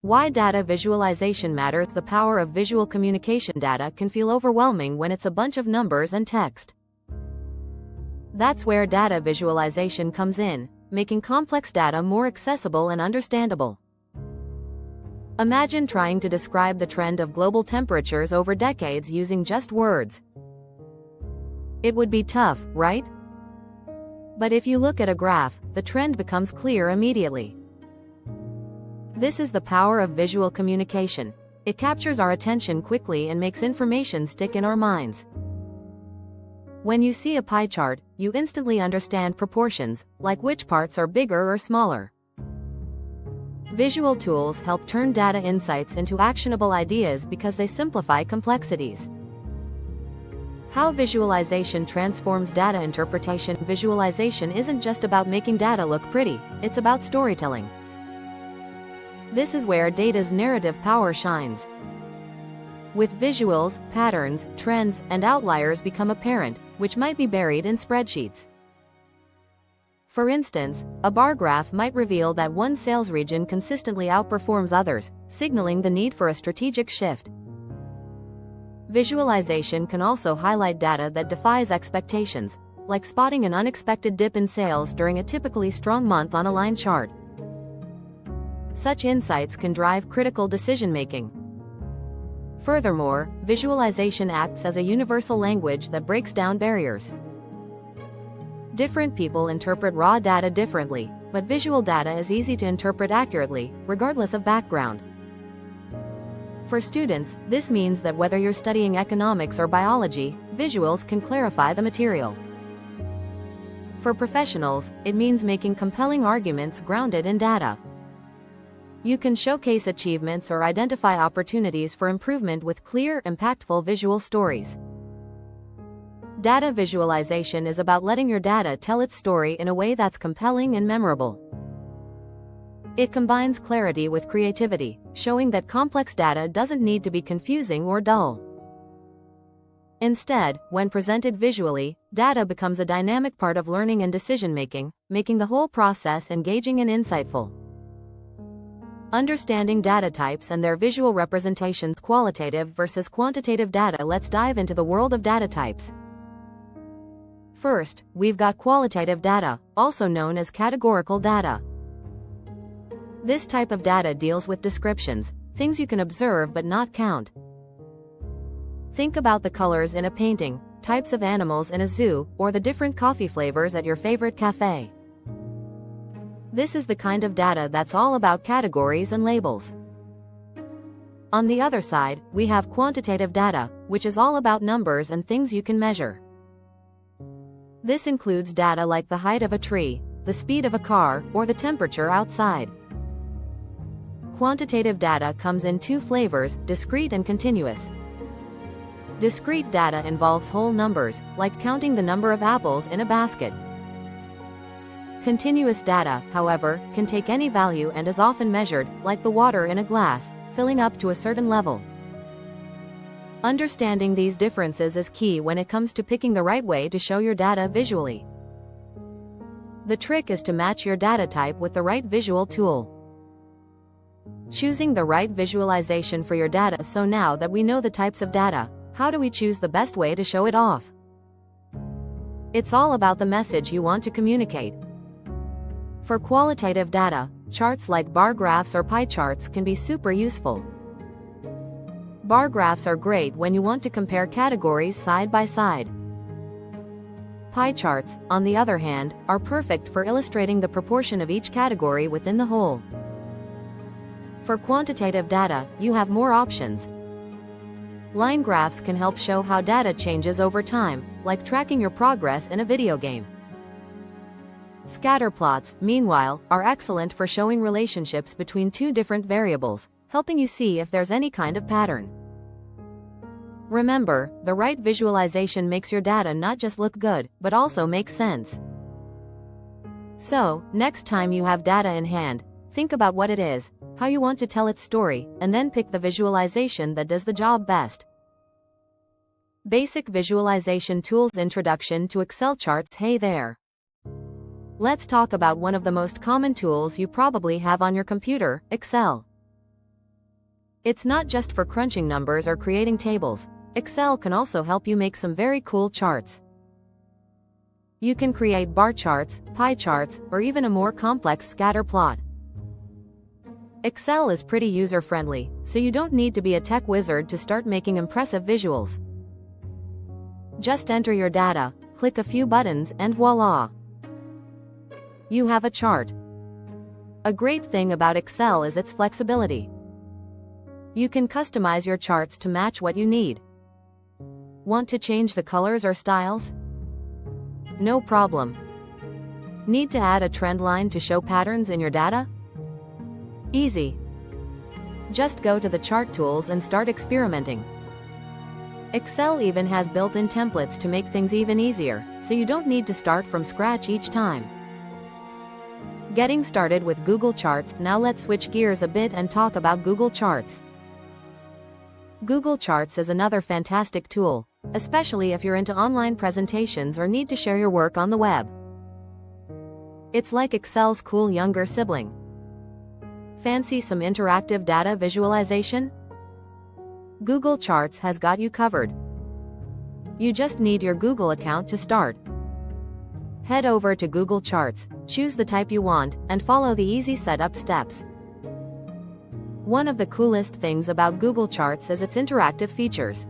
Why data visualization matters. The power of visual communication. Data can feel overwhelming when it's a bunch of numbers and text. That's where data visualization comes in, making complex data more accessible and understandable. Imagine trying to describe the trend of global temperatures over decades using just words. It would be tough, right? But if you look at a graph, the trend becomes clear immediately. This is the power of visual communication. It captures our attention quickly and makes information stick in our minds. When you see a pie chart, you instantly understand proportions, like which parts are bigger or smaller. Visual tools help turn data insights into actionable ideas because they simplify complexities. How visualization transforms data interpretation. Visualization isn't just about making data look pretty, it's about storytelling. This is where data's narrative power shines. With visuals, patterns, trends, and outliers become apparent, which might be buried in spreadsheets. For instance, a bar graph might reveal that one sales region consistently outperforms others, signaling the need for a strategic shift. Visualization can also highlight data that defies expectations, like spotting an unexpected dip in sales during a typically strong month on a line chart. Such insights can drive critical decision-making. Furthermore, visualization acts as a universal language that breaks down barriers. Different people interpret raw data differently, but visual data is easy to interpret accurately, regardless of background. For students, this means that whether you're studying economics or biology, visuals can clarify the material. For professionals, it means making compelling arguments grounded in data. You can showcase achievements or identify opportunities for improvement with clear, impactful visual stories. Data visualization is about letting your data tell its story in a way that's compelling and memorable. It combines clarity with creativity, showing that complex data doesn't need to be confusing or dull. Instead, when presented visually, data becomes a dynamic part of learning and decision-making, making the whole process engaging and insightful. Understanding data types and their visual representations. Qualitative versus quantitative data. Let's dive into the world of data types. First, we've got qualitative data, also known as categorical data. This type of data deals with descriptions, things you can observe but not count. Think about the colors in a painting, types of animals in a zoo, or the different coffee flavors at your favorite cafe. This is the kind of data that's all about categories and labels. On the other side, we have quantitative data, which is all about numbers and things you can measure. This includes data like the height of a tree, the speed of a car, or the temperature outside. Quantitative data comes in two flavors, discrete and continuous. Discrete data involves whole numbers, like counting the number of apples in a basket. Continuous data, however, can take any value and is often measured, like the water in a glass, filling up to a certain level. Understanding these differences is key when it comes to picking the right way to show your data visually. The trick is to match your data type with the right visual tool. Choosing the right visualization for your data. So now that we know the types of data, how do we choose the best way to show it off? It's all about the message you want to communicate. For qualitative data, charts like bar graphs or pie charts can be super useful. Bar graphs are great when you want to compare categories side by side. Pie charts, on the other hand, are perfect for illustrating the proportion of each category within the whole. For quantitative data, you have more options. Line graphs can help show how data changes over time, like tracking your progress in a video game. Scatter plots, meanwhile, are excellent for showing relationships between two different variables, helping you see if there's any kind of pattern. Remember, the right visualization makes your data not just look good, but also make sense. So, next time you have data in hand, think about what it is, how you want to tell its story, and then pick the visualization that does the job best. Basic Visualization Tools. Introduction to Excel Charts. Hey there! Let's talk about one of the most common tools you probably have on your computer, Excel. It's not just for crunching numbers or creating tables. Excel can also help you make some very cool charts. You can create bar charts, pie charts, or even a more complex scatter plot. Excel is pretty user-friendly, so you don't need to be a tech wizard to start making impressive visuals. Just enter your data, click a few buttons, and voila! You have a chart. A great thing about Excel is its flexibility. You can customize your charts to match what you need. Want to change the colors or styles? No problem. Need to add a trend line to show patterns in your data? Easy. Just go to the chart tools and start experimenting. Excel even has built-in templates to make things even easier, so you don't need to start from scratch each time. Getting started with Google Charts. Now let's switch gears a bit and talk about Google Charts. Google Charts is another fantastic tool, especially if you're into online presentations or need to share your work on the web. It's like Excel's cool younger sibling. Fancy some interactive data visualization? Google Charts has got you covered. You just need your Google account to start. Head over to Google Charts, choose the type you want, and follow the easy setup steps. One of the coolest things about Google Charts is its interactive features.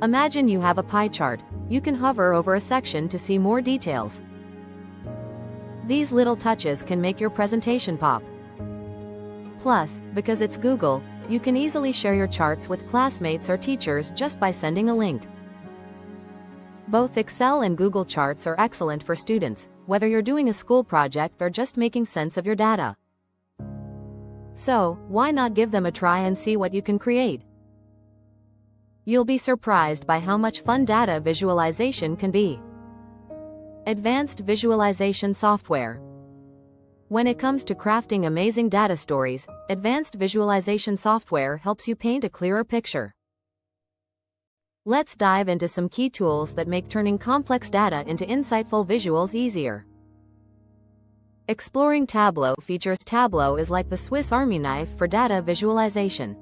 Imagine you have a pie chart. You can hover over a section to see more details. These little touches can make your presentation pop. Plus, because it's Google, you can easily share your charts with classmates or teachers just by sending a link. Both Excel and Google Charts are excellent for students, whether you're doing a school project or just making sense of your data. So, why not give them a try and see what you can create? You'll be surprised by how much fun data visualization can be. Advanced visualization software. When it comes to crafting amazing data stories, advanced visualization software helps you paint a clearer picture. Let's dive into some key tools that make turning complex data into insightful visuals easier. Exploring Tableau features. Tableau is like the Swiss Army knife for data visualization.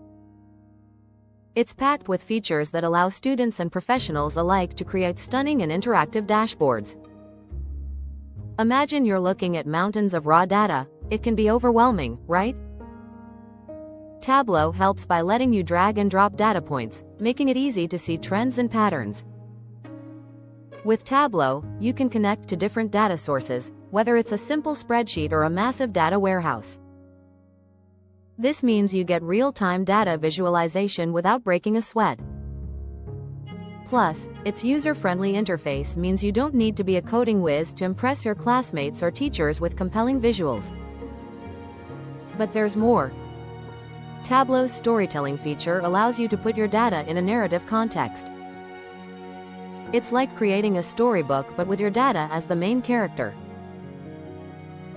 It's packed with features that allow students and professionals alike to create stunning and interactive dashboards. Imagine you're looking at mountains of raw data. It can be overwhelming, right? Tableau helps by letting you drag and drop data points, making it easy to see trends and patterns. With Tableau, you can connect to different data sources, whether it's a simple spreadsheet or a massive data warehouse. This means you get real-time data visualization without breaking a sweat. Plus, its user-friendly interface means you don't need to be a coding whiz to impress your classmates or teachers with compelling visuals. But there's more. Tableau's storytelling feature allows you to put your data in a narrative context. It's like creating a storybook but with your data as the main character.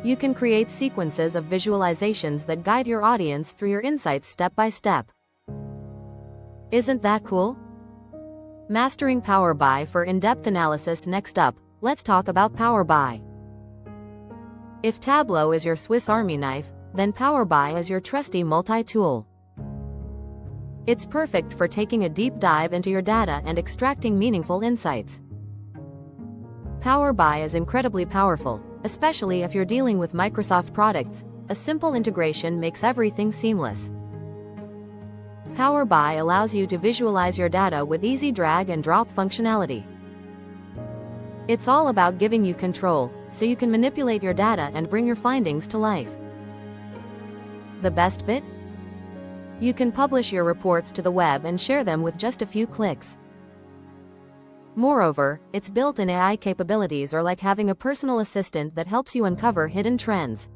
You can create sequences of visualizations that guide your audience through your insights step by step. Isn't that cool? Mastering Power BI for in-depth analysis. Next up, let's talk about Power BI. If Tableau is your Swiss Army knife, then Power BI is your trusty multi-tool. It's perfect for taking a deep dive into your data and extracting meaningful insights. Power BI is incredibly powerful, especially if you're dealing with Microsoft products. A simple integration makes everything seamless. Power BI allows you to visualize your data with easy drag and drop functionality. It's all about giving you control, so you can manipulate your data and bring your findings to life. The best bit? You can publish your reports to the web and share them with just a few clicks. Moreover, its built-in AI capabilities are like having a personal assistant that helps you uncover hidden trends.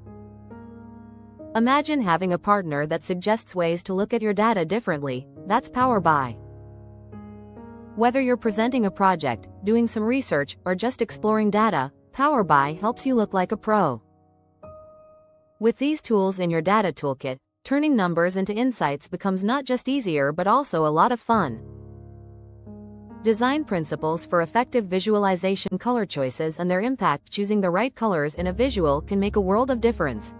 Imagine having a partner that suggests ways to look at your data differently. That's Power BI. Whether you're presenting a project, doing some research, or just exploring data, Power BI helps you look like a pro. With these tools in your data toolkit, turning numbers into insights becomes not just easier but also a lot of fun. Design principles for effective visualization. Color choices and their impact. Choosing the right colors in a visual can make a world of difference.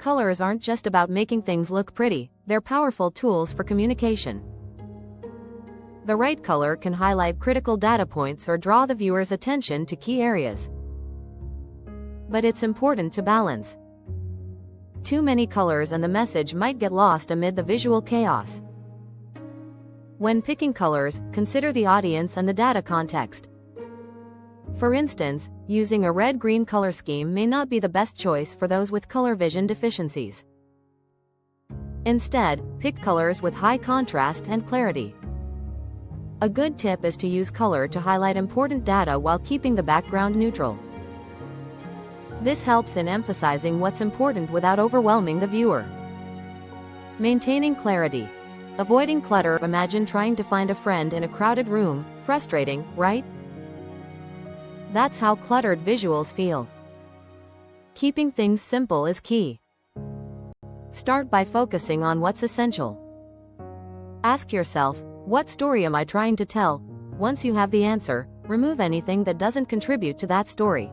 colors aren't just about making things look pretty, they're powerful tools for communication. The right color can highlight critical data points or draw the viewer's attention to key areas. But it's important to balance. Too many colors and the message might get lost amid the visual chaos. When picking colors, consider the audience and the data context. For instance, using a red-green color scheme may not be the best choice for those with color vision deficiencies. Instead, pick colors with high contrast and clarity. A good tip is to use color to highlight important data while keeping the background neutral. This helps in emphasizing what's important without overwhelming the viewer. Maintaining clarity. Avoiding clutter. Imagine trying to find a friend in a crowded room. Frustrating, right? That's how cluttered visuals feel. Keeping things simple is key. Start by focusing on what's essential. Ask yourself, what story am I trying to tell? Once you have the answer, remove anything that doesn't contribute to that story.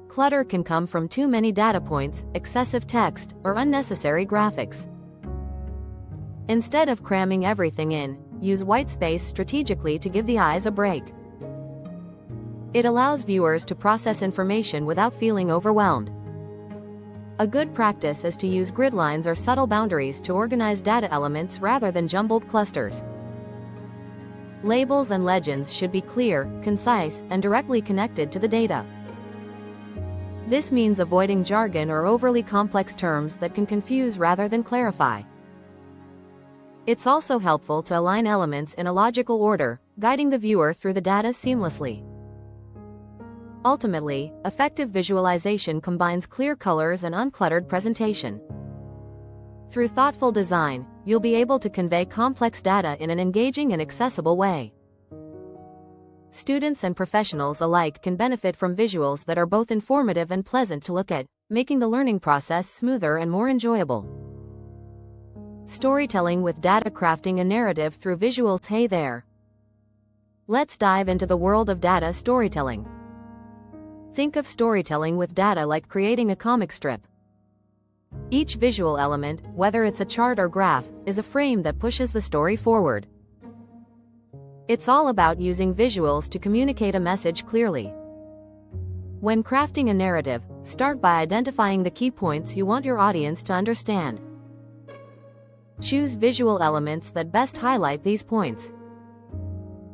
Clutter can come from too many data points, excessive text, or unnecessary graphics. Instead of cramming everything in, use white space strategically to give the eyes a break. It allows viewers to process information without feeling overwhelmed. A good practice is to use grid lines or subtle boundaries to organize data elements rather than jumbled clusters. Labels and legends should be clear, concise, and directly connected to the data. This means avoiding jargon or overly complex terms that can confuse rather than clarify. It's also helpful to align elements in a logical order, guiding the viewer through the data seamlessly. Ultimately, effective visualization combines clear colors and uncluttered presentation. Through thoughtful design, you'll be able to convey complex data in an engaging and accessible way. Students and professionals alike can benefit from visuals that are both informative and pleasant to look at, making the learning process smoother and more enjoyable. Storytelling with data. Crafting a narrative through visuals. Hey there! Let's dive into the world of data storytelling. Think of storytelling with data like creating a comic strip. Each visual element, whether it's a chart or graph, is a frame that pushes the story forward. It's all about using visuals to communicate a message clearly. When crafting a narrative, start by identifying the key points you want your audience to understand. Choose visual elements that best highlight these points.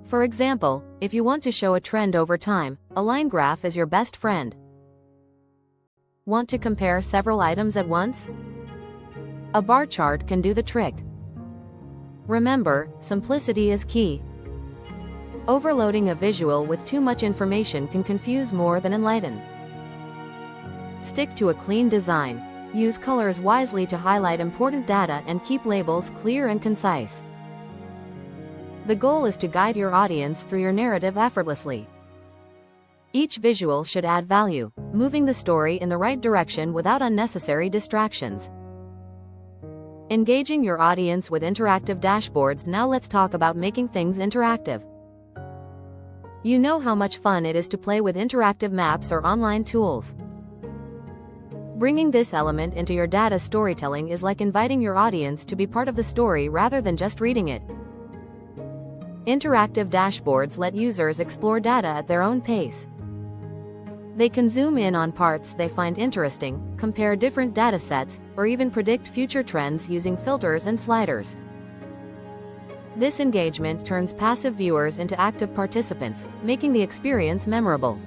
For example, if you want to show a trend over time, a line graph is your best friend. Want to compare several items at once? A bar chart can do the trick. Remember, simplicity is key. Overloading a visual with too much information can confuse more than enlighten. Stick to a clean design. Use colors wisely to highlight important data and keep labels clear and concise. The goal is to guide your audience through your narrative effortlessly. Each visual should add value, moving the story in the right direction without unnecessary distractions. Engaging your audience with interactive dashboards. Now let's talk about making things interactive. You know how much fun it is to play with interactive maps or online tools. Bringing this element into your data storytelling is like inviting your audience to be part of the story rather than just reading it. Interactive dashboards let users explore data at their own pace. They can zoom in on parts they find interesting, compare different datasets, or even predict future trends using filters and sliders. This engagement turns passive viewers into active participants, making the experience memorable.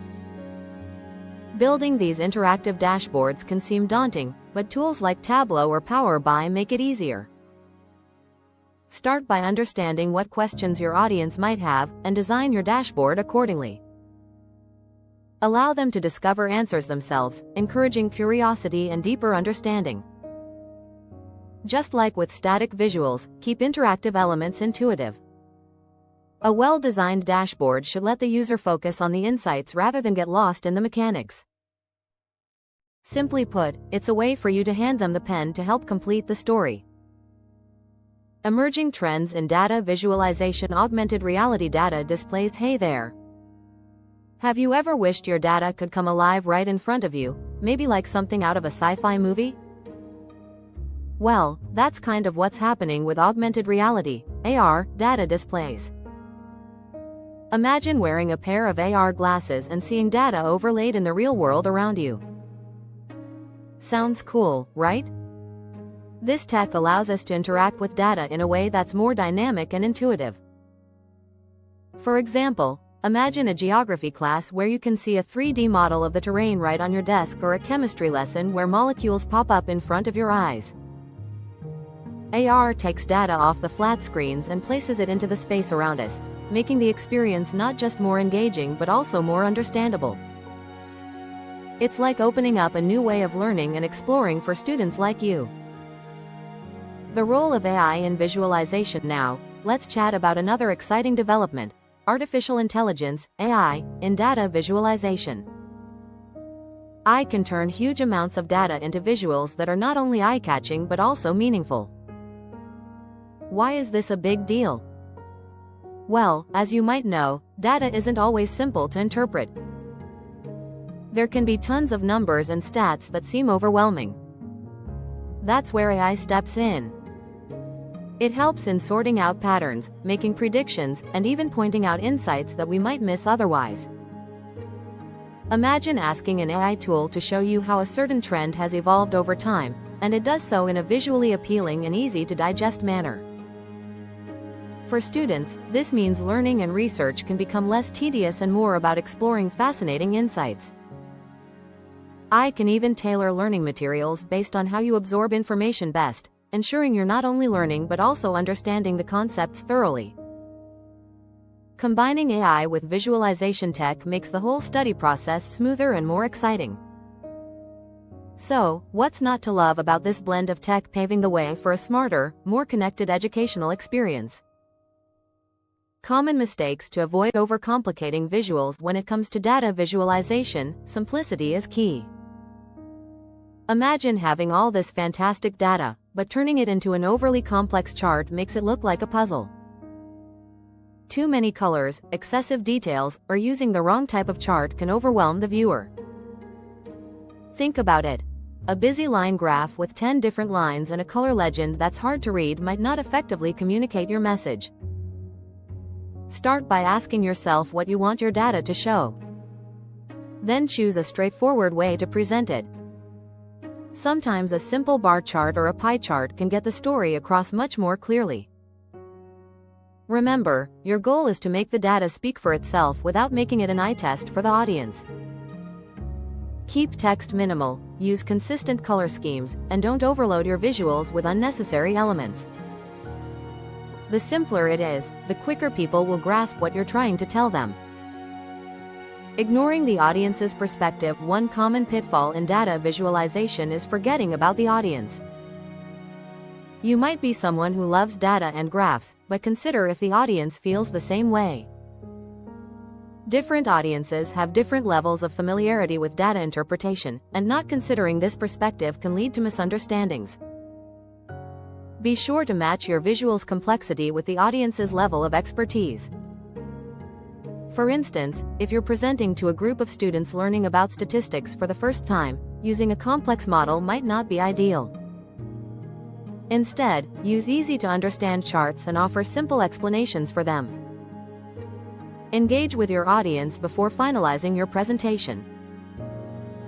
Building these interactive dashboards can seem daunting, but tools like Tableau or Power BI make it easier. Start by understanding what questions your audience might have, and design your dashboard accordingly. Allow them to discover answers themselves, encouraging curiosity and deeper understanding. Just like with static visuals, keep interactive elements intuitive. A well-designed dashboard should let the user focus on the insights rather than get lost in the mechanics. Simply put, it's a way for you to hand them the pen to help complete the story. Emerging trends in data visualization. Augmented reality data displays. Hey there! Have you ever wished your data could come alive right in front of you, maybe like something out of a sci-fi movie? Well, that's kind of what's happening with augmented reality, AR, data displays. Imagine wearing a pair of AR glasses and seeing data overlaid in the real world around you. Sounds cool, right? This tech allows us to interact with data in a way that's more dynamic and intuitive. For example, imagine a geography class where you can see a 3D model of the terrain right on your desk, or a chemistry lesson where molecules pop up in front of your eyes. AR takes data off the flat screens and places it into the space around us, making the experience not just more engaging but also more understandable. It's like opening up a new way of learning and exploring for students like you. The role of AI in visualization. Now, let's chat about another exciting development: artificial intelligence, AI, in data visualization. AI can turn huge amounts of data into visuals that are not only eye-catching but also meaningful. Why is this a big deal? Well, as you might know, data isn't always simple to interpret. There can be tons of numbers and stats that seem overwhelming. That's where AI steps in. It helps in sorting out patterns, making predictions, and even pointing out insights that we might miss otherwise. Imagine asking an AI tool to show you how a certain trend has evolved over time, and it does so in a visually appealing and easy-to-digest manner. For students, this means learning and research can become less tedious and more about exploring fascinating insights. AI can even tailor learning materials based on how you absorb information best, ensuring you're not only learning but also understanding the concepts thoroughly. Combining AI with visualization tech makes the whole study process smoother and more exciting. So, what's not to love about this blend of tech paving the way for a smarter, more connected educational experience? Common mistakes to avoid: overcomplicating visuals. When it comes to data visualization, simplicity is key. Imagine having all this fantastic data, but turning it into an overly complex chart makes it look like a puzzle. Too many colors, excessive details, or using the wrong type of chart can overwhelm the viewer. Think about it. A busy line graph with 10 different lines and a color legend that's hard to read might not effectively communicate your message. Start by asking yourself what you want your data to show. Then choose a straightforward way to present it. Sometimes a simple bar chart or a pie chart can get the story across much more clearly. Remember, your goal is to make the data speak for itself without making it an eye test for the audience. Keep text minimal, use consistent color schemes, and don't overload your visuals with unnecessary elements. The simpler it is, the quicker people will grasp what you're trying to tell them. Ignoring the audience's perspective. One common pitfall in data visualization is forgetting about the audience. You might be someone who loves data and graphs, but consider if the audience feels the same way. Different audiences have different levels of familiarity with data interpretation, and not considering this perspective can lead to misunderstandings. Be sure to match your visuals' complexity with the audience's level of expertise. For instance, if you're presenting to a group of students learning about statistics for the first time, using a complex model might not be ideal. Instead, use easy-to-understand charts and offer simple explanations for them. Engage with your audience before finalizing your presentation.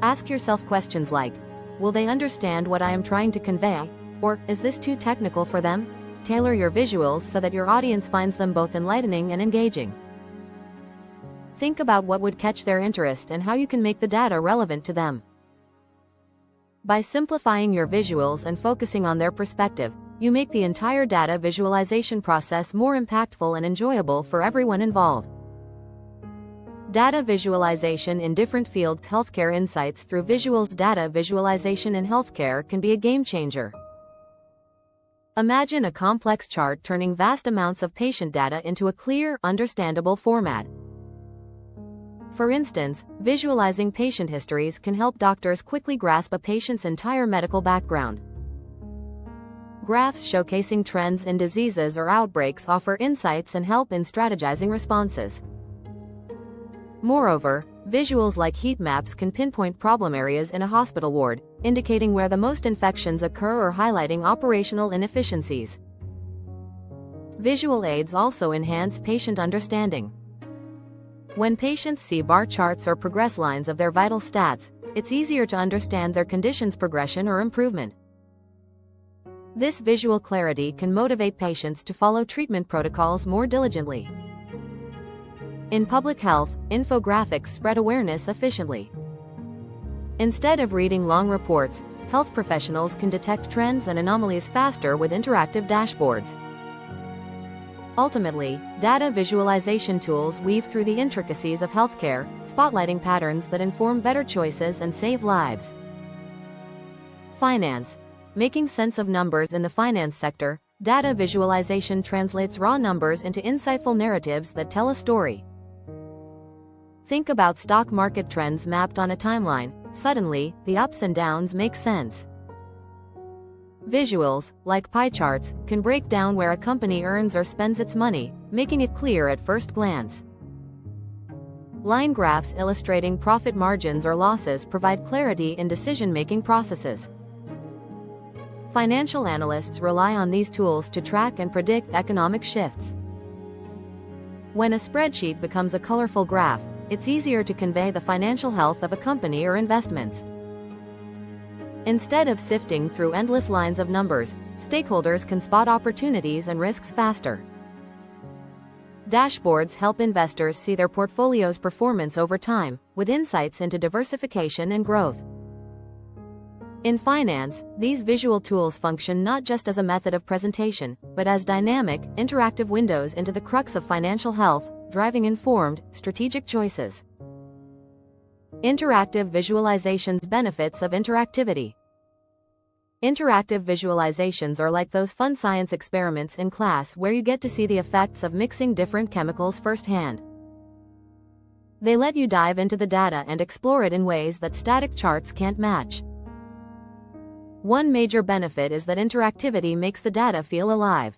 Ask yourself questions like, will they understand what I am trying to convey? Or, is this too technical for them? Tailor your visuals so that your audience finds them both enlightening and engaging. Think about what would catch their interest and how you can make the data relevant to them. By simplifying your visuals and focusing on their perspective, you make the entire data visualization process more impactful and enjoyable for everyone involved. Data visualization in different fields. Healthcare insights through visuals. Data visualization in healthcare can be a game changer. Imagine a complex chart turning vast amounts of patient data into a clear, understandable format. For instance, visualizing patient histories can help doctors quickly grasp a patient's entire medical background. Graphs showcasing trends in diseases or outbreaks offer insights and help in strategizing responses. Moreover, visuals like heat maps can pinpoint problem areas in a hospital ward, indicating where the most infections occur or highlighting operational inefficiencies. Visual aids also enhance patient understanding. When patients see bar charts or progress lines of their vital stats, it's easier to understand their condition's progression or improvement. This visual clarity can motivate patients to follow treatment protocols more diligently. In public health, infographics spread awareness efficiently. Instead of reading long reports, health professionals can detect trends and anomalies faster with interactive dashboards. Ultimately, data visualization tools weave through the intricacies of healthcare, spotlighting patterns that inform better choices and save lives. Finance. Making sense of numbers in the finance sector, data visualization translates raw numbers into insightful narratives that tell a story. Think about stock market trends mapped on a timeline. Suddenly, the ups and downs make sense. Visuals, like pie charts, can break down where a company earns or spends its money, making it clear at first glance. Line graphs illustrating profit margins or losses provide clarity in decision-making processes. Financial analysts rely on these tools to track and predict economic shifts. When a spreadsheet becomes a colorful graph, it's easier to convey the financial health of a company or investments. Instead of sifting through endless lines of numbers, stakeholders can spot opportunities and risks faster. Dashboards help investors see their portfolio's performance over time, with insights into diversification and growth. In finance, these visual tools function not just as a method of presentation, but as dynamic, interactive windows into the crux of financial health, driving informed, strategic choices. Interactive visualizations. Benefits of interactivity. Interactive visualizations are like those fun science experiments in class where you get to see the effects of mixing different chemicals firsthand. They let you dive into the data and explore it in ways that static charts can't match. One major benefit is that interactivity makes the data feel alive.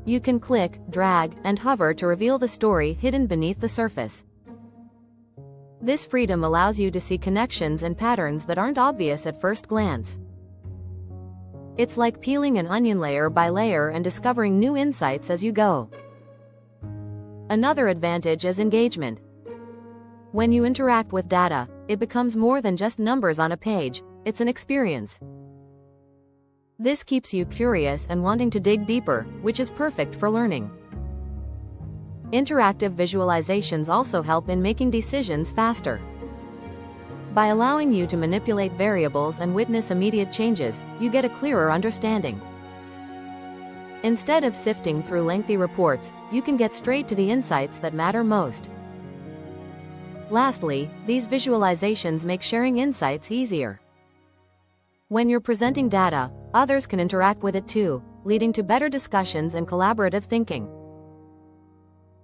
You can click, drag, and hover to reveal the story hidden beneath the surface. This freedom allows you to see connections and patterns that aren't obvious at first glance. It's like peeling an onion layer by layer and discovering new insights as you go. Another advantage is engagement. When you interact with data, it becomes more than just numbers on a page, it's an experience. This keeps you curious and wanting to dig deeper, which is perfect for learning. Interactive visualizations also help in making decisions faster. By allowing you to manipulate variables and witness immediate changes, you get a clearer understanding. Instead of sifting through lengthy reports, you can get straight to the insights that matter most. Lastly, these visualizations make sharing insights easier. When you're presenting data, others can interact with it too, leading to better discussions and collaborative thinking.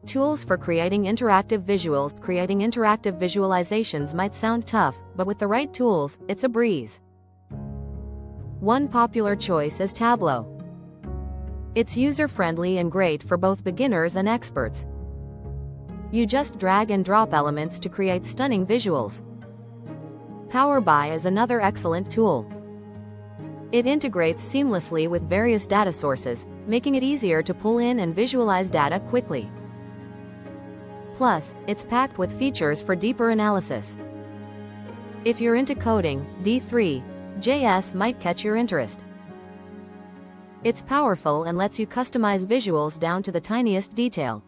Tools for creating interactive visuals. Creating interactive visualizations might sound tough, but with the right tools, it's a breeze. One popular choice is Tableau. It's user-friendly and great for both beginners and experts. You just drag and drop elements to create stunning visuals. Power BI is another excellent tool. It integrates seamlessly with various data sources, making it easier to pull in and visualize data quickly. Plus, it's packed with features for deeper analysis. If you're into coding, D3.js might catch your interest. It's powerful and lets you customize visuals down to the tiniest detail.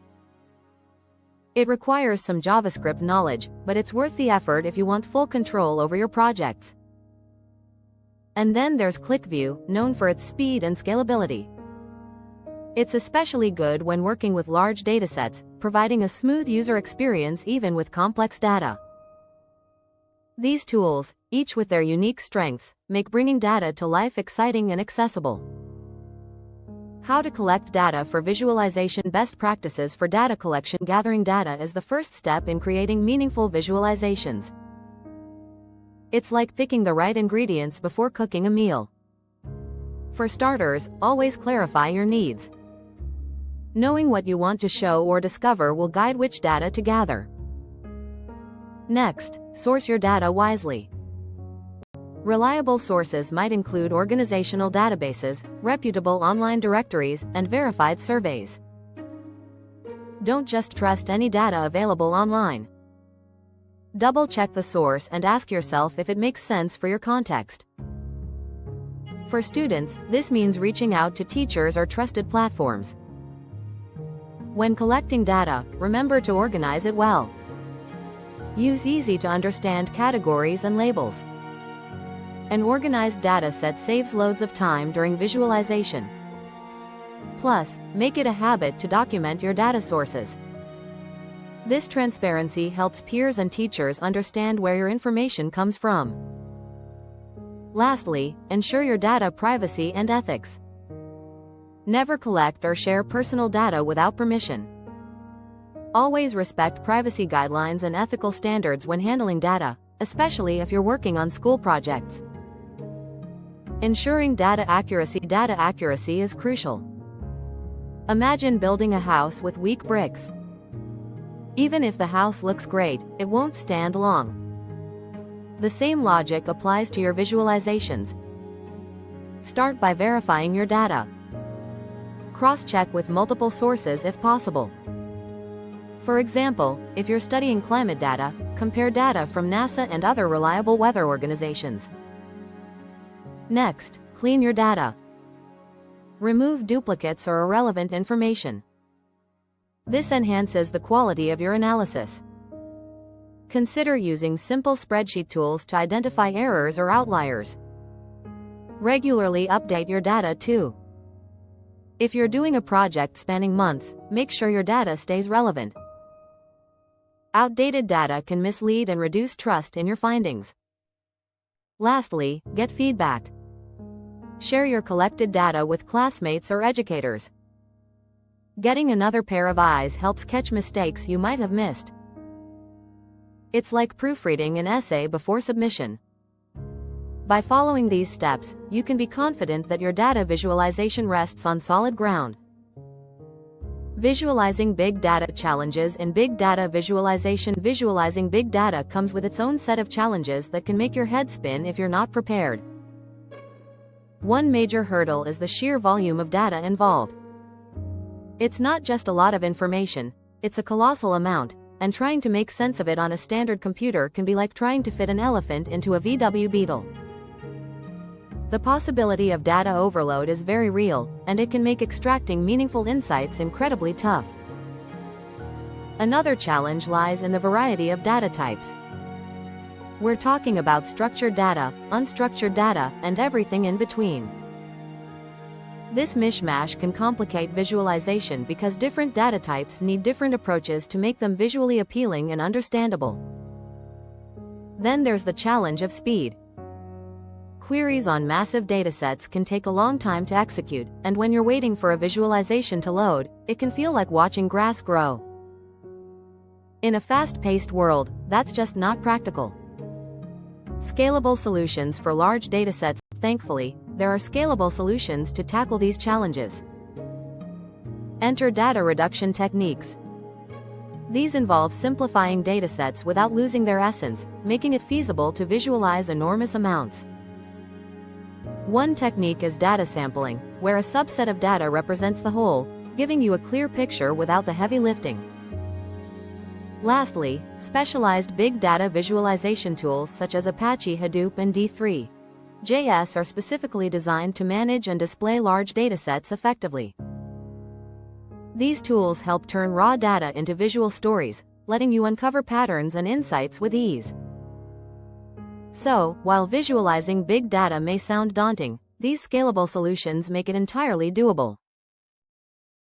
It requires some JavaScript knowledge, but it's worth the effort if you want full control over your projects. And then there's QlikView, known for its speed and scalability. It's especially good when working with large datasets, providing a smooth user experience even with complex data. These tools, each with their unique strengths, make bringing data to life exciting and accessible. How to collect data for visualization. Best practices for data collection. Gathering data is the first step in creating meaningful visualizations. It's like picking the right ingredients before cooking a meal. For starters, always clarify your needs. Knowing what you want to show or discover will guide which data to gather. Next, source your data wisely. Reliable sources might include organizational databases, reputable online directories, and verified surveys. Don't just trust any data available online. Double-check the source and ask yourself if it makes sense for your context. For students, this means reaching out to teachers or trusted platforms. When collecting data, remember to organize it well. Use easy-to-understand categories and labels. An organized dataset saves loads of time during visualization. Plus, make it a habit to document your data sources. This transparency helps peers and teachers understand where your information comes from. Lastly, ensure your data privacy and ethics. Never collect or share personal data without permission. Always respect privacy guidelines and ethical standards when handling data, especially if you're working on school projects. Ensuring data accuracy is crucial. Imagine building a house with weak bricks. Even if the house looks great, it won't stand long. The same logic applies to your visualizations. Start by verifying your data. Cross-check with multiple sources if possible. For example, if you're studying climate data, compare data from NASA and other reliable weather organizations. Next, clean your data. Remove duplicates or irrelevant information. This enhances the quality of your analysis. Consider using simple spreadsheet tools to identify errors or outliers. Regularly update your data too. If you're doing a project spanning months, make sure your data stays relevant. Outdated data can mislead and reduce trust in your findings. Lastly, get feedback. Share your collected data with classmates or educators. Getting another pair of eyes helps catch mistakes you might have missed. It's like proofreading an essay before submission. By following these steps, you can be confident that your data visualization rests on solid ground. Visualizing big data challenges in big data visualization. Visualizing big data comes with its own set of challenges that can make your head spin if you're not prepared. One major hurdle is the sheer volume of data involved. It's not just a lot of information, it's a colossal amount, and trying to make sense of it on a standard computer can be like trying to fit an elephant into a VW Beetle. The possibility of data overload is very real, and it can make extracting meaningful insights incredibly tough. Another challenge lies in the variety of data types. We're talking about structured data, unstructured data, and everything in between. This mishmash can complicate visualization because different data types need different approaches to make them visually appealing and understandable. Then there's the challenge of speed. Queries on massive datasets can take a long time to execute, and when you're waiting for a visualization to load, it can feel like watching grass grow. In a fast-paced world, that's just not practical. Scalable solutions for large datasets. Thankfully, there are scalable solutions to tackle these challenges. Enter data reduction techniques. These involve simplifying datasets without losing their essence, making it feasible to visualize enormous amounts. One technique is data sampling, where a subset of data represents the whole, giving you a clear picture without the heavy lifting. Lastly, specialized big data visualization tools such as Apache Hadoop and D3.js are specifically designed to manage and display large datasets effectively. These tools help turn raw data into visual stories, letting you uncover patterns and insights with ease. So, while visualizing big data may sound daunting, these scalable solutions make it entirely doable.